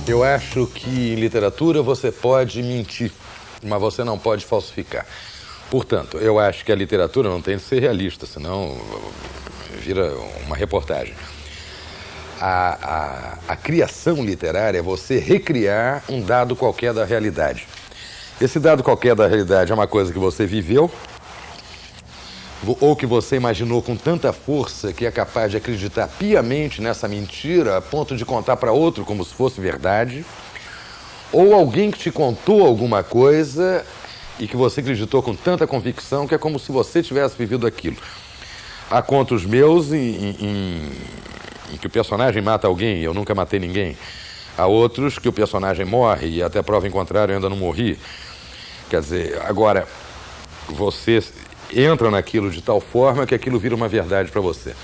Eu acho que em literatura você pode mentir, mas você não pode falsificar. Portanto, eu acho que a literatura não tem de ser realista, senão vira uma reportagem. A criação literária é você recriar um dado qualquer da realidade. Esse dado qualquer da realidade é uma coisa que você viveu, ou que você imaginou com tanta força que é capaz de acreditar piamente nessa mentira a ponto de contar para outro como se fosse verdade, ou alguém que te contou alguma coisa e que você acreditou com tanta convicção que é como se você tivesse vivido aquilo. Há contos meus em que o personagem mata alguém e eu nunca matei ninguém. Há outros que o personagem morre e até prova em contrário eu ainda não morri. Quer dizer, agora, você entra naquilo de tal forma que aquilo vira uma verdade para você.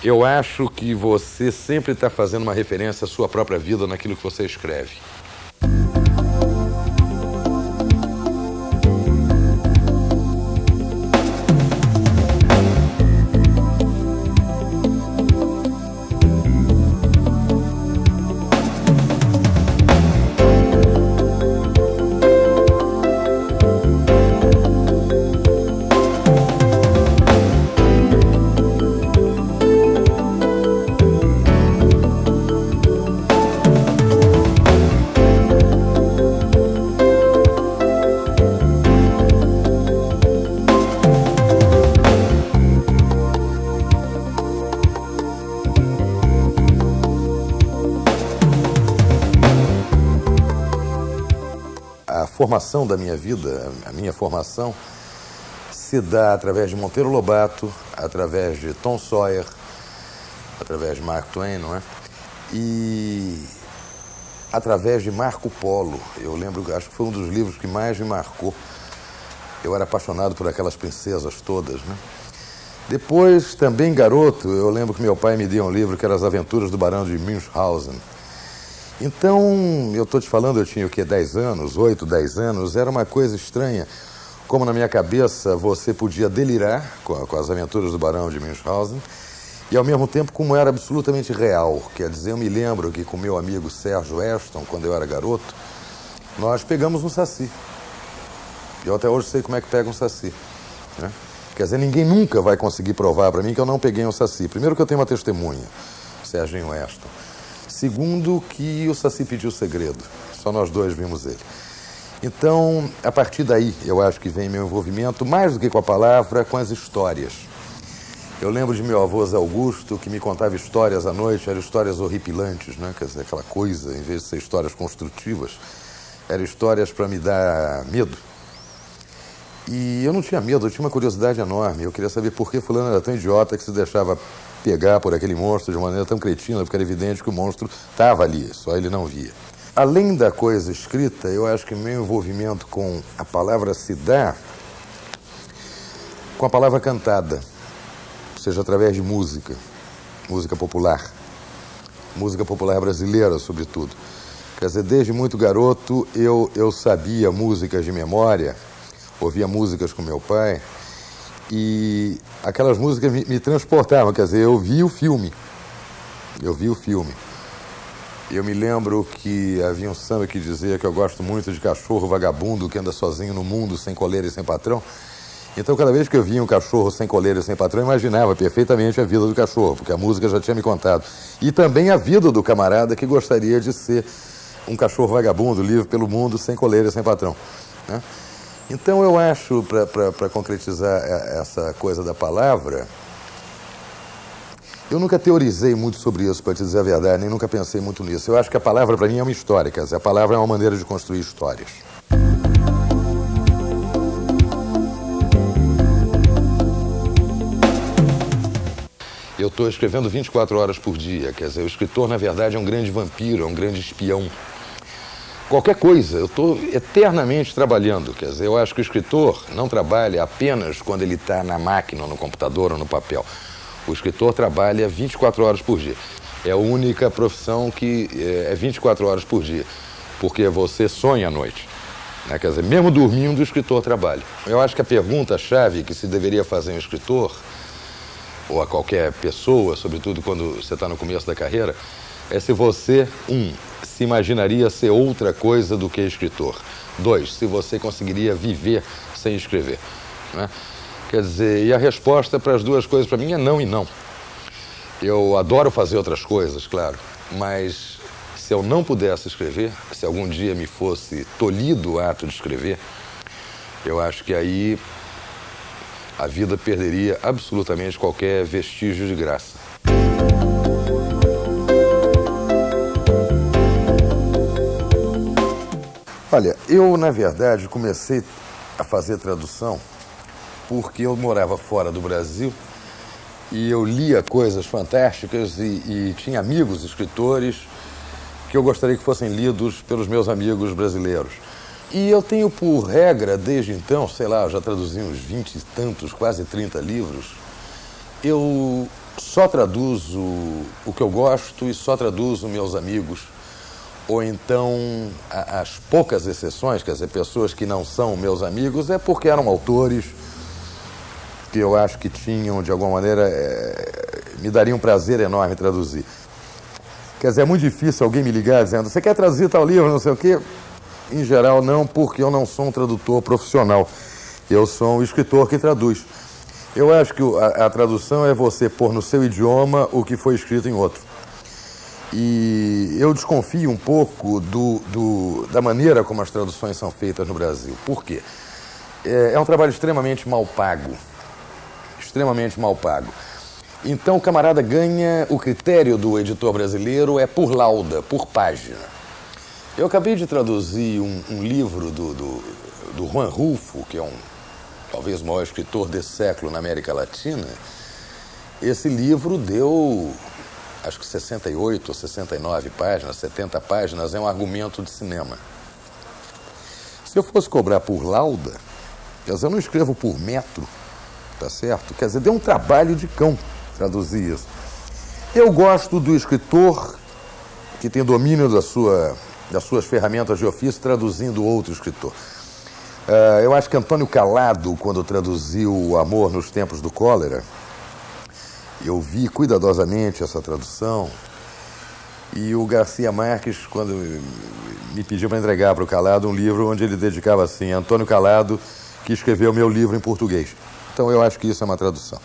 Eu acho que você sempre está fazendo uma referência à sua própria vida naquilo que você escreve. A formação da minha vida, a minha formação, se dá através de Monteiro Lobato, através de Tom Sawyer, através de Mark Twain, não é? E através de Marco Polo. Eu lembro, acho que foi um dos livros que mais me marcou. Eu era apaixonado por aquelas princesas todas, né? Depois, também garoto, eu lembro que meu pai me deu um livro que era As Aventuras do Barão de Münchhausen. Então, eu estou te falando, eu tinha o quê? 10 anos, 8, 10 anos, era uma coisa estranha. Como na minha cabeça você podia delirar com as aventuras do Barão de Münchhausen e ao mesmo tempo como era absolutamente real. Quer dizer, eu me lembro que com meu amigo Sérgio Weston, quando eu era garoto, nós pegamos um saci. Eu até hoje sei como é que pega um saci, né? Quer dizer, ninguém nunca vai conseguir provar para mim que eu não peguei um saci. Primeiro que eu tenho uma testemunha, Sérgio Weston. Segundo, que o saci pediu segredo. Só nós dois vimos ele. Então, a partir daí, eu acho que vem meu envolvimento, mais do que com a palavra, com as histórias. Eu lembro de meu avô Zé Augusto, que me contava histórias à noite, eram histórias horripilantes, né? Quer dizer, aquela coisa, em vez de ser histórias construtivas, eram histórias para me dar medo. E eu não tinha medo, eu tinha uma curiosidade enorme. Eu queria saber por que fulano era tão idiota que se deixava pegar por aquele monstro de maneira tão cretina, porque era evidente que o monstro estava ali, só ele não via. Além da coisa escrita, eu acho que meu envolvimento com a palavra se dá com a palavra cantada, seja através de música, música popular brasileira, sobretudo. Quer dizer, desde muito garoto eu sabia músicas de memória, ouvia músicas com meu pai, e aquelas músicas me transportavam, quer dizer, eu vi o filme. Eu me lembro que havia um samba que dizia que eu gosto muito de cachorro vagabundo que anda sozinho no mundo, sem coleira e sem patrão. Então, cada vez que eu via um cachorro sem coleira e sem patrão, eu imaginava perfeitamente a vida do cachorro, porque a música já tinha me contado. E também a vida do camarada que gostaria de ser um cachorro vagabundo, livre pelo mundo, sem coleira e sem patrão, né? Então, eu acho, para concretizar essa coisa da palavra, eu nunca teorizei muito sobre isso, para te dizer a verdade, nem nunca pensei muito nisso. Eu acho que a palavra, para mim, é uma história, quer dizer, a palavra é uma maneira de construir histórias. Eu estou escrevendo 24 horas por dia, quer dizer, o escritor, na verdade, é um grande vampiro, é um grande espião. Qualquer coisa, eu estou eternamente trabalhando, quer dizer, eu acho que o escritor não trabalha apenas quando ele está na máquina, ou no computador, ou no papel. O escritor trabalha 24 horas por dia. É a única profissão que é 24 horas por dia, porque você sonha à noite, né? Quer dizer, mesmo dormindo, o escritor trabalha. Eu acho que a pergunta-chave que se deveria fazer a um escritor, ou a qualquer pessoa, sobretudo quando você está no começo da carreira, é se você, se imaginaria ser outra coisa do que escritor. 2, se você conseguiria viver sem escrever, né? Quer dizer, e a resposta para as duas coisas para mim é não e não. Eu adoro fazer outras coisas, claro, mas se eu não pudesse escrever, se algum dia me fosse tolhido o ato de escrever, eu acho que aí a vida perderia absolutamente qualquer vestígio de graça. Olha, eu, na verdade, comecei a fazer tradução porque eu morava fora do Brasil e eu lia coisas fantásticas e tinha amigos escritores que eu gostaria que fossem lidos pelos meus amigos brasileiros. E eu tenho por regra, desde então, sei lá, eu já traduzi uns 20 e tantos, quase 30 livros, eu só traduzo o que eu gosto e só traduzo meus amigos. Ou então, as poucas exceções, quer dizer, pessoas que não são meus amigos, é porque eram autores que eu acho que tinham, de alguma maneira, me daria um prazer enorme traduzir. Quer dizer, é muito difícil alguém me ligar dizendo, você quer traduzir tal livro, não sei o quê? Em geral, não, porque eu não sou um tradutor profissional. Eu sou um escritor que traduz. Eu acho que a tradução é você pôr no seu idioma o que foi escrito em outro. E eu desconfio um pouco da maneira como as traduções são feitas no Brasil. Por quê? É um trabalho extremamente mal pago. Extremamente mal pago. Então o camarada ganha, o critério do editor brasileiro é por lauda, por página. Eu acabei de traduzir um livro do Juan Rulfo, que é talvez o maior escritor desse século na América Latina. Esse livro deu, acho que 68 ou 69 páginas, 70 páginas, é um argumento de cinema. Se eu fosse cobrar por lauda, quer dizer, eu não escrevo por metro, tá certo? Quer dizer, deu um trabalho de cão traduzir isso. Eu gosto do escritor que tem domínio das suas ferramentas de ofício traduzindo outro escritor. Eu acho que Antônio Calado, quando traduziu O Amor nos Tempos do Cólera, eu vi cuidadosamente essa tradução, e o Garcia Marques, quando me pediu para entregar para o Calado um livro onde ele dedicava assim, Antônio Calado, que escreveu meu livro em português. Então eu acho que isso é uma tradução.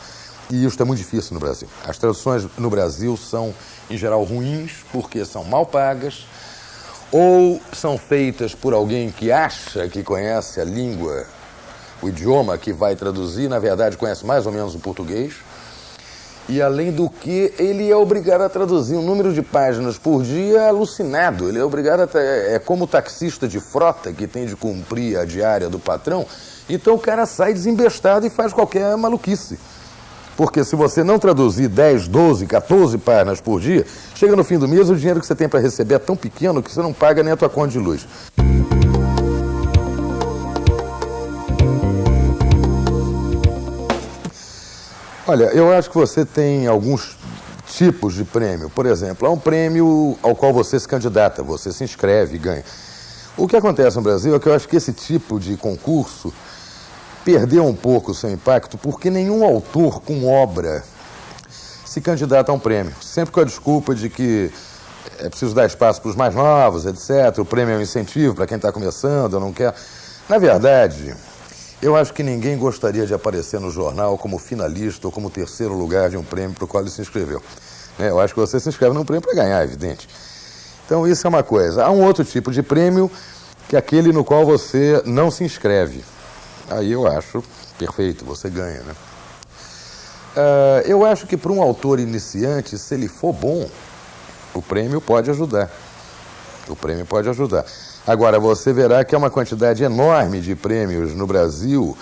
E isso é muito difícil no Brasil. As traduções no Brasil são, em geral, ruins, porque são mal pagas, ou são feitas por alguém que acha que conhece a língua, o idioma que vai traduzir, na verdade conhece mais ou menos o português, e além do que ele é obrigado a traduzir um número de páginas por dia alucinado. Ele é obrigado a... É como o taxista de frota que tem de cumprir a diária do patrão, então o cara sai desembestado e faz qualquer maluquice. Porque se você não traduzir 10, 12, 14 páginas por dia, chega no fim do mês, o dinheiro que você tem para receber é tão pequeno que você não paga nem a tua conta de luz. Olha, eu acho que você tem alguns tipos de prêmio. Por exemplo, há um prêmio ao qual você se candidata, você se inscreve e ganha. O que acontece no Brasil é que eu acho que esse tipo de concurso perdeu um pouco o seu impacto porque nenhum autor com obra se candidata a um prêmio. Sempre com a desculpa de que é preciso dar espaço para os mais novos, etc. O prêmio é um incentivo para quem está começando, não quer. Na verdade, eu acho que ninguém gostaria de aparecer no jornal como finalista ou como terceiro lugar de um prêmio para o qual ele se inscreveu. Eu acho que você se inscreve num prêmio para ganhar, é evidente. Então isso é uma coisa. Há um outro tipo de prêmio que é aquele no qual você não se inscreve. Aí eu acho perfeito, você ganha, né? Eu acho que para um autor iniciante, se ele for bom, o prêmio pode ajudar. O prêmio pode ajudar. Agora, você verá que é uma quantidade enorme de prêmios no Brasil,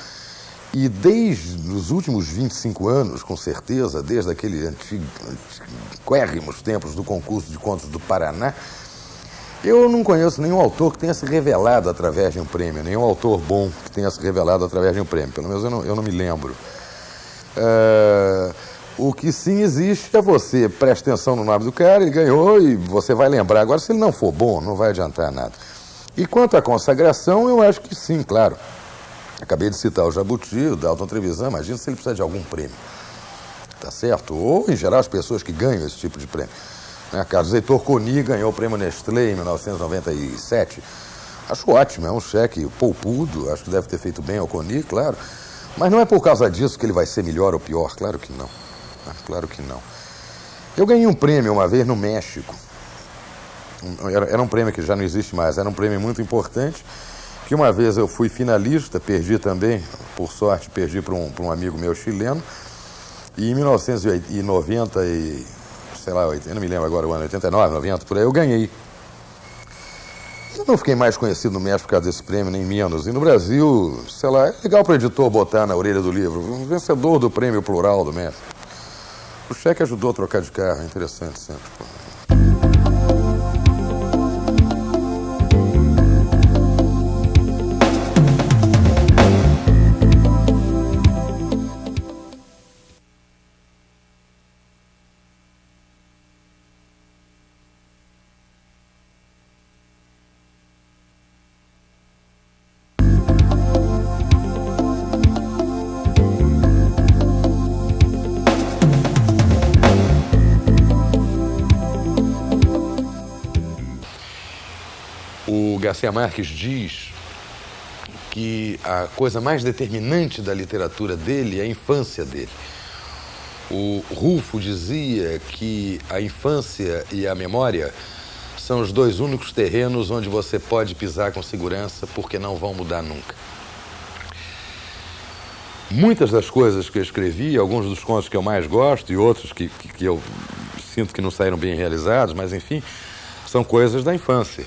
e desde os últimos 25 anos, com certeza, desde aqueles antiquérrimos tempos do concurso de contos do Paraná, eu não conheço nenhum autor que tenha se revelado através de um prêmio, nenhum autor bom que tenha se revelado através de um prêmio, pelo menos eu não me lembro. O que sim existe é você presta atenção no nome do cara, ele ganhou e você vai lembrar. Agora, se ele não for bom, não vai adiantar nada. E quanto à consagração, eu acho que sim, claro. Acabei de citar o Jabuti, o Dalton Trevisan, imagina se ele precisa de algum prêmio, tá certo? Ou, em geral, as pessoas que ganham esse tipo de prêmio. né? Carlos Heitor Coni ganhou o prêmio Nestlé em 1997. Acho ótimo, é um cheque poupudo, acho que deve ter feito bem ao Coni, claro. Mas não é por causa disso que ele vai ser melhor ou pior, claro que não. Claro que não. Eu ganhei um prêmio uma vez no México. Era um prêmio que já não existe mais, era um prêmio muito importante, que uma vez eu fui finalista, perdi também, por sorte, perdi para um amigo meu chileno, e em 1990, sei lá, eu não me lembro agora o ano, 89, 90, por aí, eu ganhei. Eu não fiquei mais conhecido no México por causa desse prêmio, nem menos. E no Brasil, sei lá, é legal para o editor botar na orelha do livro, um vencedor do prêmio plural do México. O cheque ajudou a trocar de carro, é interessante sempre. O Garcia Marques diz que a coisa mais determinante da literatura dele é a infância dele. O Rulfo dizia que a infância e a memória são os dois únicos terrenos onde você pode pisar com segurança porque não vão mudar nunca. Muitas das coisas que eu escrevi, alguns dos contos que eu mais gosto e outros que eu sinto que não saíram bem realizados, mas enfim, são coisas da infância.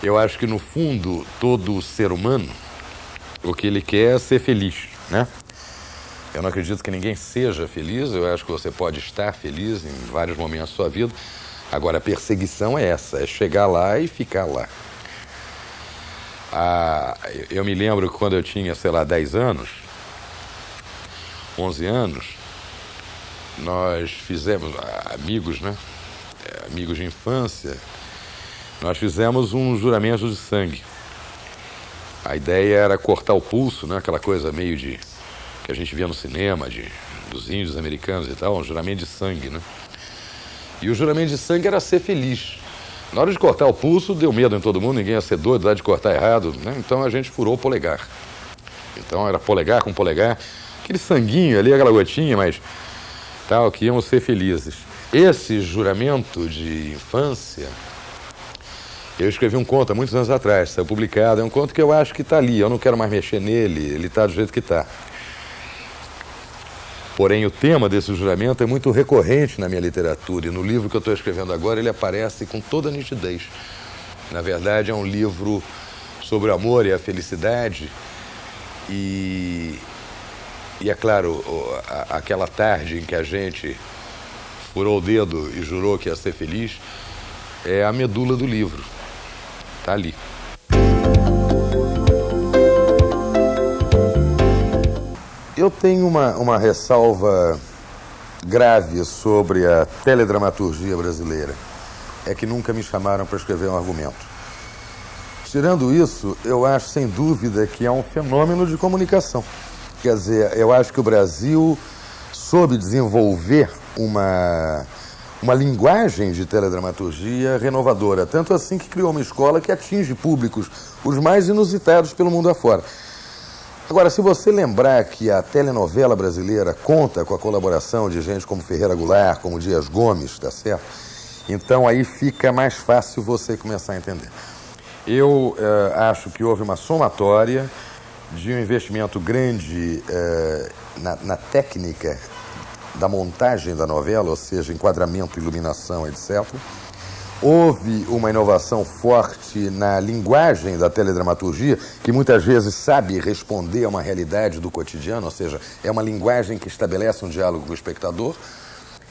Eu acho que, no fundo, todo ser humano, o que ele quer é ser feliz, né? Eu não acredito que ninguém seja feliz, eu acho que você pode estar feliz em vários momentos da sua vida. Agora, a perseguição é essa, é chegar lá e ficar lá. Eu me lembro que quando eu tinha, sei lá, 10 anos, 11 anos, nós fizemos, amigos, né? Amigos de infância, nós fizemos um juramento de sangue. A ideia era cortar o pulso, né? Aquela coisa meio de que a gente via no cinema, dos índios americanos e tal, um juramento de sangue, né? E o juramento de sangue era ser feliz. Na hora de cortar o pulso, deu medo em todo mundo, ninguém ia ser doido lá de cortar errado, né? Então a gente furou o polegar. Então era polegar com polegar, aquele sanguinho ali, aquela gotinha, mas tal, que íamos ser felizes. Esse juramento de infância, eu escrevi um conto há muitos anos atrás, saiu publicado, é um conto que eu acho que está ali, eu não quero mais mexer nele, ele está do jeito que está. Porém, o tema desse juramento é muito recorrente na minha literatura, e no livro que eu estou escrevendo agora ele aparece com toda a nitidez. Na verdade, é um livro sobre o amor e a felicidade, e é claro, aquela tarde em que a gente furou o dedo e jurou que ia ser feliz, é a medula do livro. Está ali. Eu tenho uma ressalva grave sobre a teledramaturgia brasileira. É que nunca me chamaram para escrever um argumento. Tirando isso, eu acho sem dúvida que é um fenômeno de comunicação. Quer dizer, eu acho que o Brasil soube desenvolver uma linguagem de teledramaturgia renovadora. Tanto assim que criou uma escola que atinge públicos os mais inusitados pelo mundo afora. Agora, se você lembrar que a telenovela brasileira conta com a colaboração de gente como Ferreira Goulart, como Dias Gomes, tá certo? Então aí fica mais fácil você começar a entender. Eu acho que houve uma somatória de um investimento grande na técnica da montagem da novela, ou seja, enquadramento, iluminação, etc. Houve uma inovação forte na linguagem da teledramaturgia, que muitas vezes sabe responder a uma realidade do cotidiano, ou seja, é uma linguagem que estabelece um diálogo com o espectador.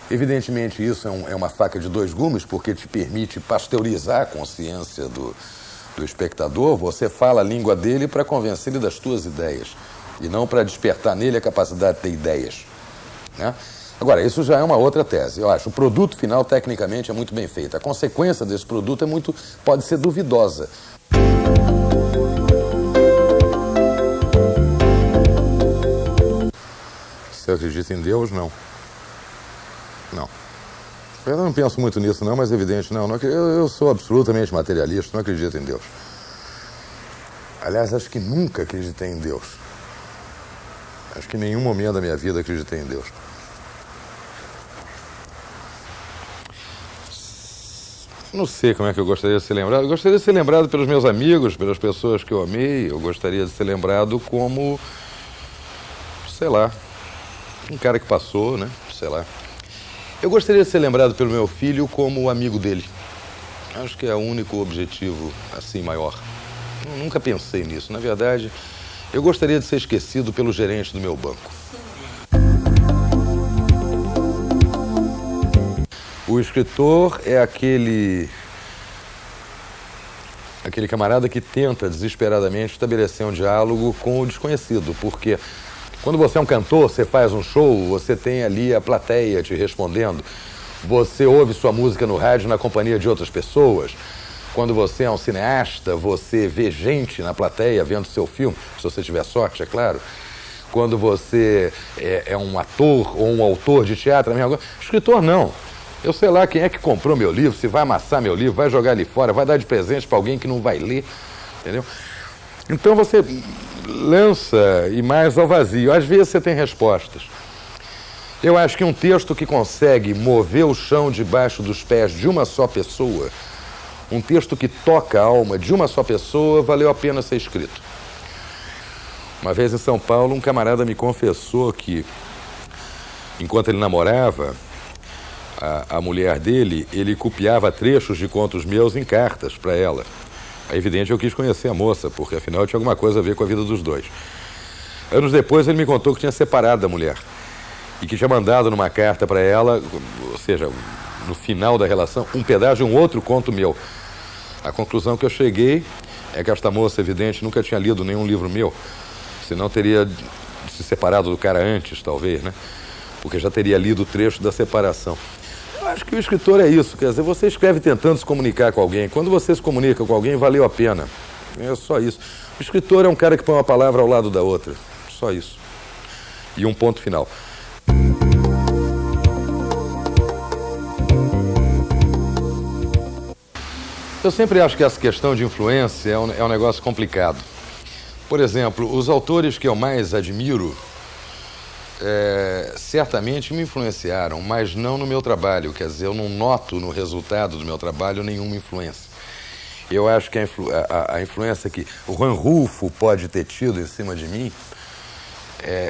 Evidentemente, isso é uma faca de dois gumes, porque te permite pasteurizar a consciência do espectador. Você fala a língua dele para convencer ele das tuas ideias, e não para despertar nele a capacidade de ter ideias, né? Agora, isso já é uma outra tese. Eu acho que o produto final, tecnicamente, é muito bem feito. A consequência desse produto pode ser duvidosa. Você acredita em Deus? Não. Não. Eu não penso muito nisso, não, mas é evidente, não. Eu sou absolutamente materialista, não acredito em Deus. Aliás, acho que nunca acreditei em Deus. Acho que em nenhum momento da minha vida acreditei em Deus. Não sei como é que eu gostaria de ser lembrado. Eu gostaria de ser lembrado pelos meus amigos, pelas pessoas que eu amei. Eu gostaria de ser lembrado como, sei lá, um cara que passou, né? Sei lá. Eu gostaria de ser lembrado pelo meu filho como amigo dele. Acho que é o único objetivo, assim, maior. Eu nunca pensei nisso. Na verdade, eu gostaria de ser esquecido pelo gerente do meu banco. O escritor é aquele camarada que tenta desesperadamente estabelecer um diálogo com o desconhecido, porque quando você é um cantor, você faz um show, você tem ali a plateia te respondendo, você ouve sua música no rádio na companhia de outras pessoas. Quando você é um cineasta, você vê gente na plateia vendo seu filme, se você tiver sorte, é claro. Quando você é um ator ou um autor de teatro, a mesma coisa. Escritor, não. Eu sei lá quem é que comprou meu livro, se vai amassar meu livro, vai jogar ali fora, vai dar de presente para alguém que não vai ler, entendeu? Então você lança imagens ao vazio. Às vezes você tem respostas. Eu acho que um texto que consegue mover o chão debaixo dos pés de uma só pessoa, um texto que toca a alma de uma só pessoa, valeu a pena ser escrito. Uma vez em São Paulo, um camarada me confessou que, enquanto ele namorava a mulher dele, ele copiava trechos de contos meus em cartas para ela. É evidente que eu quis conhecer a moça, porque afinal tinha alguma coisa a ver com a vida dos dois. Anos depois ele me contou que tinha separado da mulher e que tinha mandado numa carta para ela, ou seja, no final da relação, um pedaço de um outro conto meu. A conclusão que eu cheguei é que esta moça, evidente, nunca tinha lido nenhum livro meu, senão teria se separado do cara antes, talvez, né? Porque já teria lido o trecho da separação. Eu acho que o escritor é isso, quer dizer, você escreve tentando se comunicar com alguém. Quando você se comunica com alguém, valeu a pena. É só isso. O escritor é um cara que põe uma palavra ao lado da outra. Só isso. E um ponto final. Eu sempre acho que essa questão de influência é um negócio complicado. Por exemplo, os autores que eu mais admiro certamente me influenciaram, mas não no meu trabalho. Quer dizer, eu não noto no resultado do meu trabalho nenhuma influência. Eu acho que a influência que o Juan Rulfo pode ter tido em cima de mim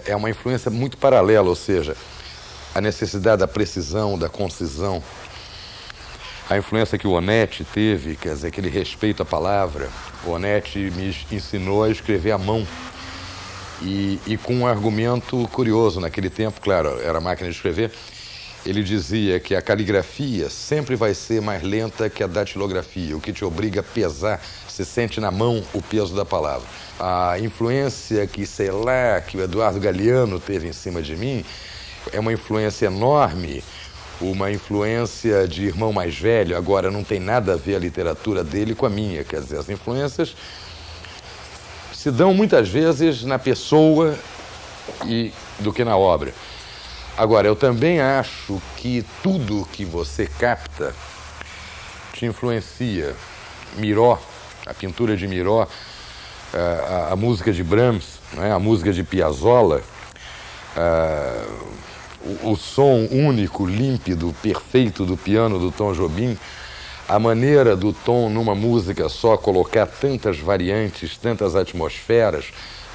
é uma influência muito paralela, ou seja, a necessidade da precisão, da concisão. A influência que o Onetti teve, quer dizer, aquele respeito à palavra. O Onetti me ensinou a escrever à mão. E com um argumento curioso, naquele tempo, claro, era máquina de escrever, ele dizia que a caligrafia sempre vai ser mais lenta que a datilografia, o que te obriga a pesar, você sente na mão o peso da palavra. A influência que, sei lá, que o Eduardo Galeano teve em cima de mim é uma influência enorme, uma influência de irmão mais velho. Agora, não tem nada a ver a literatura dele com a minha, quer dizer, as influências se dão muitas vezes na pessoa do que na obra. Agora, eu também acho que tudo que você capta te influencia. Miró, a pintura de Miró, a música de Brahms, né, a música de Piazzolla, o som único, límpido, perfeito do piano do Tom Jobim, a maneira do Tom, numa música só, colocar tantas variantes, tantas atmosferas,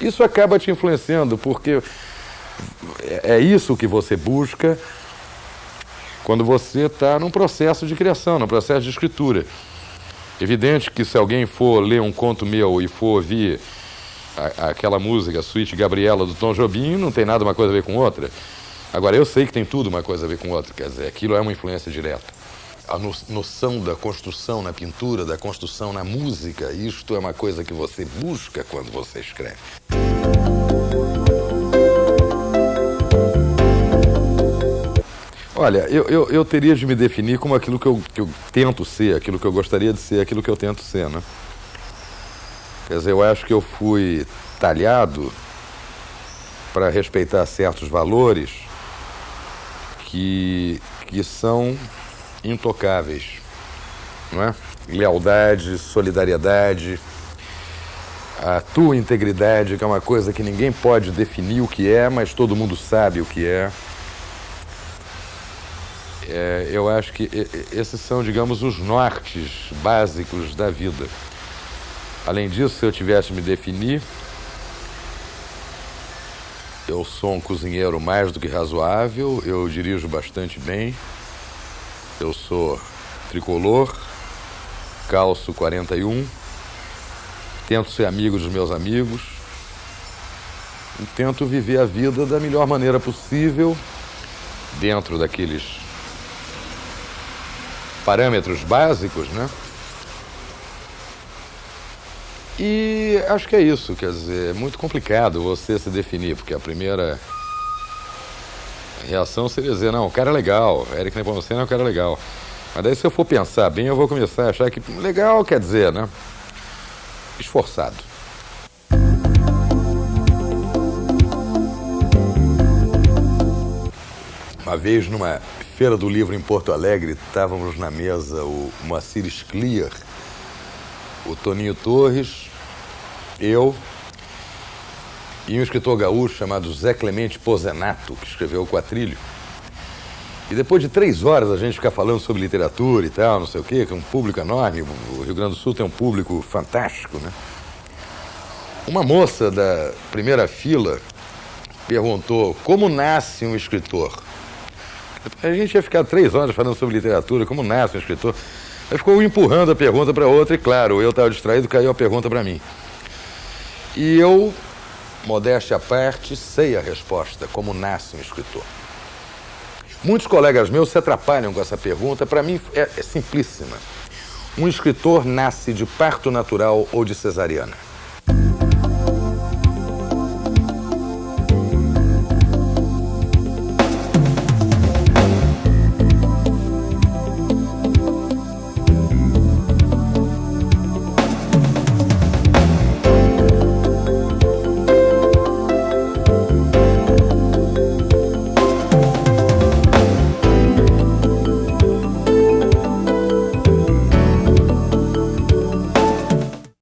isso acaba te influenciando, porque é isso que você busca quando você está num processo de criação, num processo de escritura. Evidente que se alguém for ler um conto meu e for ouvir aquela música, Suíte Gabriela, do Tom Jobim, não tem nada uma coisa a ver com outra. Agora, eu sei que tem tudo uma coisa a ver com outra, quer dizer, aquilo é uma influência direta. A noção da construção na pintura, da construção na música, isto é uma coisa que você busca quando você escreve. Olha, eu teria de me definir como aquilo que eu tento ser, aquilo que eu gostaria de ser, aquilo que eu tento ser, né? Quer dizer, eu acho que eu fui talhado para respeitar certos valores que são intocáveis, não é? Lealdade, solidariedade, a tua integridade, que é uma coisa que ninguém pode definir o que é, mas todo mundo sabe o que é. Eu acho que esses são, digamos, os nortes básicos da vida. Além disso, se eu tivesse de me definir, eu sou um cozinheiro mais do que razoável, eu dirijo bastante bem, eu sou tricolor, calço 41, tento ser amigo dos meus amigos e tento viver a vida da melhor maneira possível, dentro daqueles parâmetros básicos, né? E acho que é isso, quer dizer, é muito complicado você se definir, porque a primeira reação seria dizer, não, o cara é legal, Eric Nepomuceno é um cara legal. Mas daí se eu for pensar bem, eu vou começar a achar que legal quer dizer, né? Esforçado. Uma vez, numa feira do livro em Porto Alegre, estávamos na mesa o Moacir Scliar, o Toninho Torres, eu e um escritor gaúcho chamado Zé Clemente Pozenato, que escreveu o Quatrilho. E depois de 3 horas a gente ficar falando sobre literatura e tal, não sei o quê, que é um público enorme, o Rio Grande do Sul tem um público fantástico, né? Uma moça da primeira fila perguntou como nasce um escritor. A gente ia ficar 3 horas falando sobre literatura, como nasce um escritor. Aí ficou empurrando a pergunta para outra e, claro, eu estava distraído, caiu a pergunta para mim. E eu, modéstia à parte, sei a resposta, como nasce um escritor. Muitos colegas meus se atrapalham com essa pergunta, para mim é simplíssima. Um escritor nasce de parto natural ou de cesariana.